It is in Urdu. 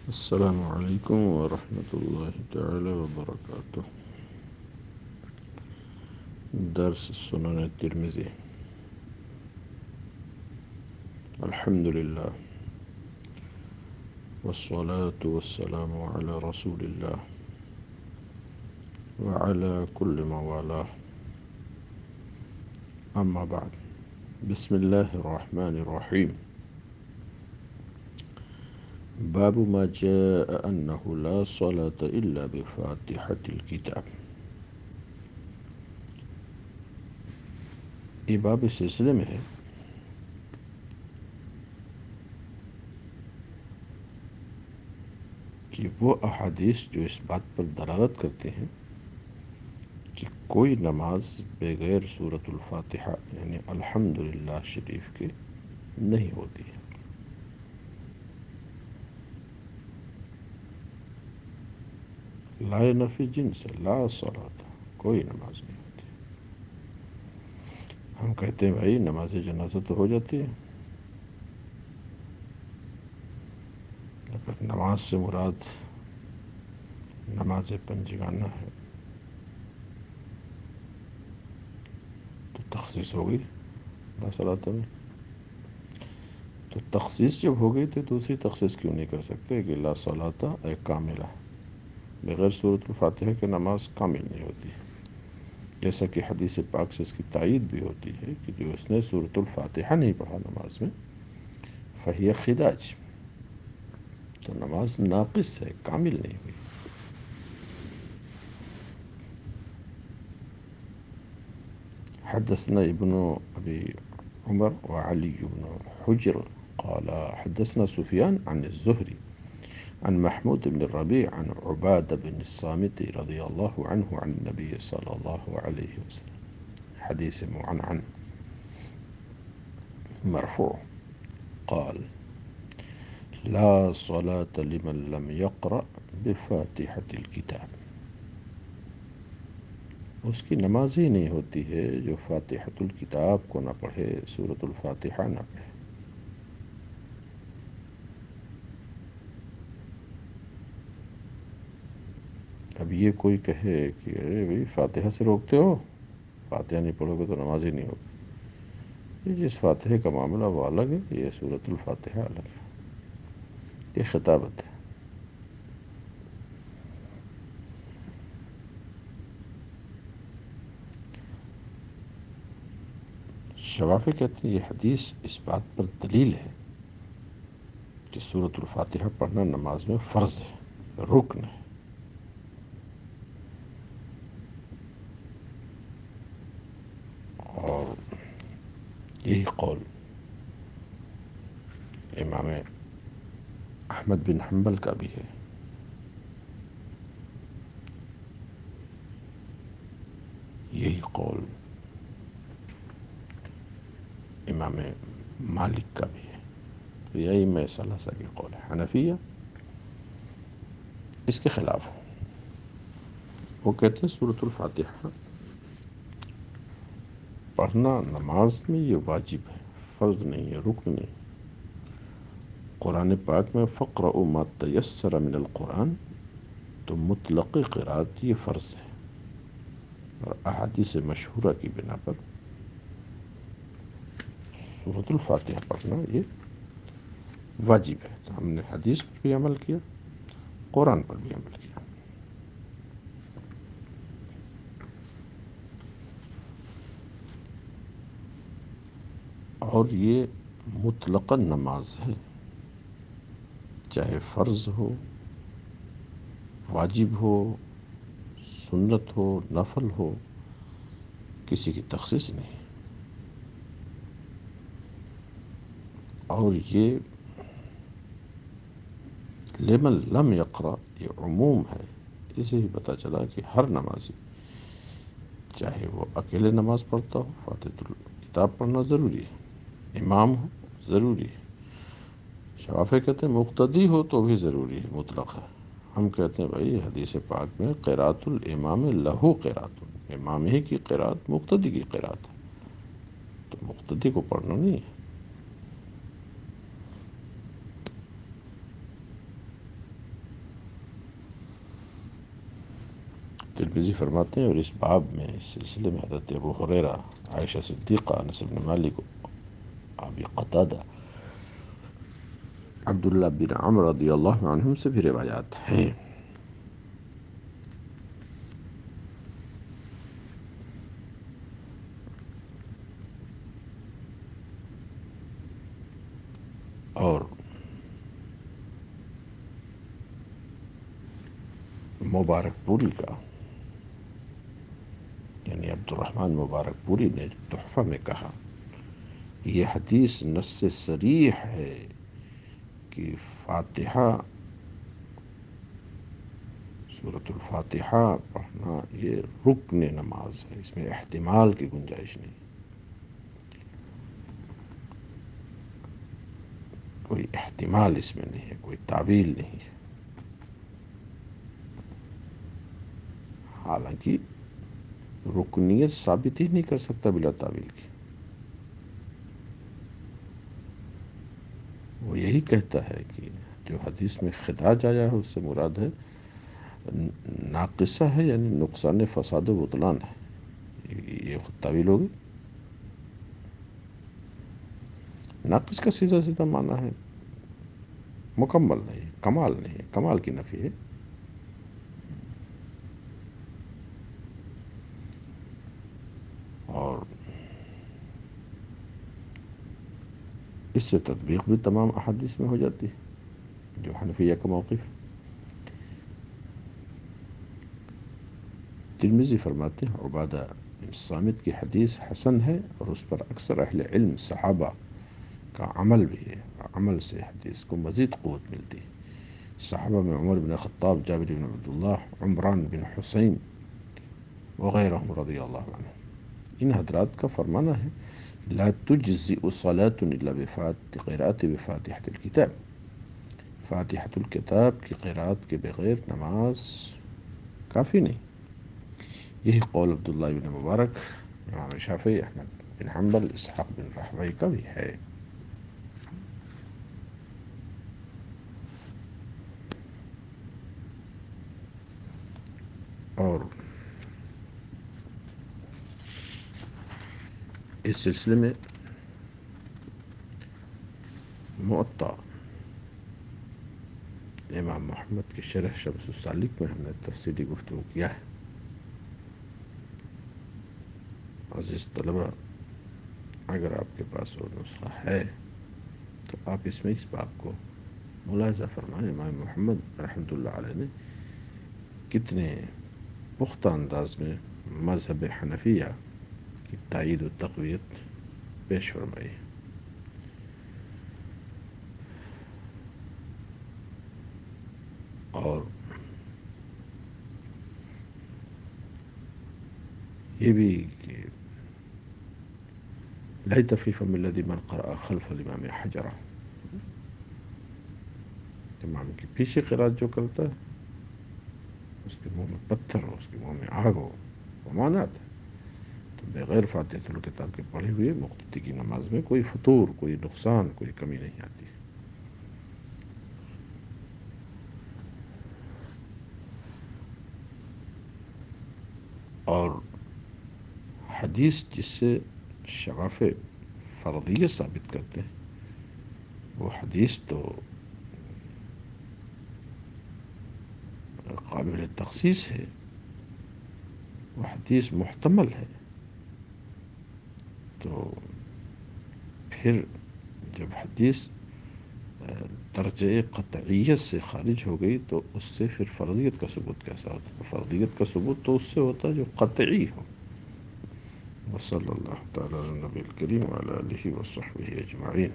السلام علیکم ورحمۃ اللہ تعالی وبرکاتہ۔ درس سنن ترمذی۔ الحمد للہ والصلاة والسلام علی رسول اللہ وعلی کل موالاہ، اما بعد۔ بسم اللہ الرحمن الرحیم۔ باب ما جاء انہ لا صلاة الا بفاتحة الکتاب۔ یہ باب اس سلسلے میں ہے کہ وہ احادیث جو اس بات پر دلالت کرتے ہیں کہ کوئی نماز بغیر سورۃ الفاتحہ یعنی الحمدللہ شریف کے نہیں ہوتی ہے۔ لا نفی جنس ہے، لا صلاۃ، کوئی نماز نہیں ہوتی۔ ہم کہتے ہیں بھائی نماز جنازہ تو ہو جاتی ہے، اگر نماز سے مراد نماز پنجگانہ ہے تو تخصیص ہو گئی لا صلاۃ میں۔ تو تخصیص جب ہو گئی تو دوسری تخصیص کیوں نہیں کر سکتے کہ لا صلاۃ اے کاملہ، بغیر سورۃ الفاتحہ کے نماز کامل نہیں ہوتی، جیسا کہ حدیث پاک سے اس کی تائید بھی ہوتی ہے کہ جو اس نے سورۃ الفاتحہ نہیں پڑھا نماز میں فہی خداج، تو نماز ناقص ہے، کامل نہیں ہوئی۔ حدثنا ابن ابی عمر وعلی بن حجر قال حدثنا سفیان عن الزہری عن محمود بن الربيع عن عبادة بن الصامت رضي الله عنه عن النبي صلى الله عليه وسلم، حديث معنعن مرفوع، قال لا صلاة لمن لم يقرأ بفاتحة الكتاب، اس کی نماز ہی نہیں ہوتی ہے جو فاتحة الکتاب کو نہ پڑھے، سورۃ الفاتحہ نہ پڑھے۔ اب یہ کوئی کہے کہ ارے بھائی فاتحہ سے روکتے ہو، فاتحہ نہیں پڑھو گے تو نماز ہی نہیں ہوگی۔ یہ جس فاتحہ کا معاملہ وہ الگ ہے، یہ سورۃ الفاتحہ الگ ہے، یہ خطابت ہے۔ شوافی کہتے ہیں یہ حدیث اس بات پر دلیل ہے کہ سورۃ الفاتحہ پڑھنا نماز میں فرض ہے، رکن ہے۔ اور یہی قول امام احمد بن حنبل کا بھی ہے، یہی قول امام مالک کا بھی ہے، تو یہی میں ثلاثہ کی قول ہے۔ حنفیہ اس کے خلاف ہے، وہ کہتے ہیں سورۃ الفاتحہ پڑھنا نماز میں یہ واجب ہے، فرض نہیں ہے، رکن نہیں۔ قرآن پاک میں فَاقْرَؤْا مَا تَيَسَّرَ مِنَ الْقُرْآنِ، تو مطلق قرأت یہ فرض ہے، اور احادیث مشہورہ کی بنا پر سورۃ الفاتحہ پڑھنا یہ واجب ہے۔ تو ہم نے حدیث پر بھی عمل کیا، قرآن پر بھی عمل کیا۔ اور یہ مطلقاً نماز ہے، چاہے فرض ہو، واجب ہو، سنت ہو، نفل ہو، کسی کی تخصیص نہیں۔ اور یہ لمن لم یقرأ یہ عموم ہے، اسے ہی پتہ چلا کہ ہر نمازی چاہے وہ اکیلے نماز پڑھتا ہو، فاتحۃ الکتاب پڑھنا ضروری ہے، امام ہو ضروری ہے۔ شافعی کہتے ہیں مقتدی ہو تو بھی ضروری ہے، مطلق ہے۔ ہم کہتے ہیں بھائی حدیث پاک میں قراءۃ الامام لہو قراءۃ، امام ہی کی قراءت مقتدی کی قراءت ہے، تو مقتدی کو پڑھنا نہیں ہے۔ ترمذی فرماتے ہیں اور اس باب میں اس سلسلے میں حضرت ابو ہریرہ، عائشہ صدیقہ، انس بن مالک، ابی قتادہ، عبداللہ بن عمر رضی اللہ عنہم سے بھی روایات ہیں۔ اور مبارک پوری کا، یعنی عبد الرحمن مبارک پوری نے تحفہ میں کہا، یہ حدیث نص صریح ہے کہ فاتحہ، سورۃ الفاتحہ پڑھنا یہ رکن نماز ہے، اس میں احتمال کی گنجائش نہیں، کوئی احتمال اس میں نہیں ہے، کوئی تعویل نہیں ہے۔ حالانکہ رکنیت ثابت ہی نہیں کر سکتا بلا تعویل کی، وہ یہی کہتا ہے کہ جو حدیث میں خداج آیا ہے اس سے مراد ہے ناقصہ ہے، یعنی نقصان فساد و بطلان ہے، یہ خود تعویل ہوگی۔ ناقص کا سیدھا سیدھا معنی ہے مکمل نہیں، کمال نہیں، کمال کی نفی ہے۔ اور اس سے تطبیق بھی تمام احادیث میں ہو جاتی ہے جو حنفیہ کا موقف ہے۔ ترمذی فرماتے ہیں عبادہ بن صامت کی حدیث حسن ہے اور اس پر اکثر اہل علم صحابہ کا عمل بھی ہے، عمل سے حدیث کو مزید قوت ملتی ہے۔ صحابہ میں عمر بن خطاب، جابر بن عبداللہ، عمران بن حسین وغیرہم رضی اللہ عنہ، ان حضرات کا فرمانا ہے لا تجزئ صلاة الا بقراءة بفاتحة الكتاب، فاتحة الکتاب کی قراءت کے بغیر نماز کافی نہیں۔ یہی قول عبداللہ بن مبارک، امام شافعی، احمد بن حنبل، اسحاق بن راہویہ کا بھی ہے۔ اور اس سلسلے میں معطا امام محمد کی شرح شمس السالک میں ہم نے تفصیلی گفتگو کیا ہے۔ عزیز طلبہ، اگر آپ کے پاس وہ نسخہ ہے تو آپ اس میں اس باب کو ملاحظہ فرمائیں، امام محمد رحمۃ اللہ علیہ نے کتنے پختہ انداز میں مذہب حنفیہ کی تائید و تقویت پیش فرمائی۔ اور یہ بھی کہ لیت فی فم الذی من قرأ خلف الامام حجرہ، امام کی پیچھے قرأت جو کرتا ہے اس کے منہ میں پتھر ہو، اس کے منہ میں آگ ہو، ممانعت ہے۔ تو بغیر فاتحۃ الکتاب کے پڑھے ہوئے مقتدی کی نماز میں کوئی فطور، کوئی نقصان، کوئی کمی نہیں آتی۔ اور حدیث جس سے شواف فرضیت ثابت کرتے ہیں وہ حدیث تو قابل تخصیص ہے، وہ حدیث محتمل ہے۔ تو پھر جب حدیث درجہ قطعیت سے خارج ہو گئی تو اس سے پھر فرضیت کا ثبوت کیسا ہوتا ہے؟ فرضیت کا ثبوت تو اس سے ہوتا ہے جو قطعی ہو۔ وصلی اللہ تعالی علی نبی الکریم وعلی آلہ وصحبہ اجمعین۔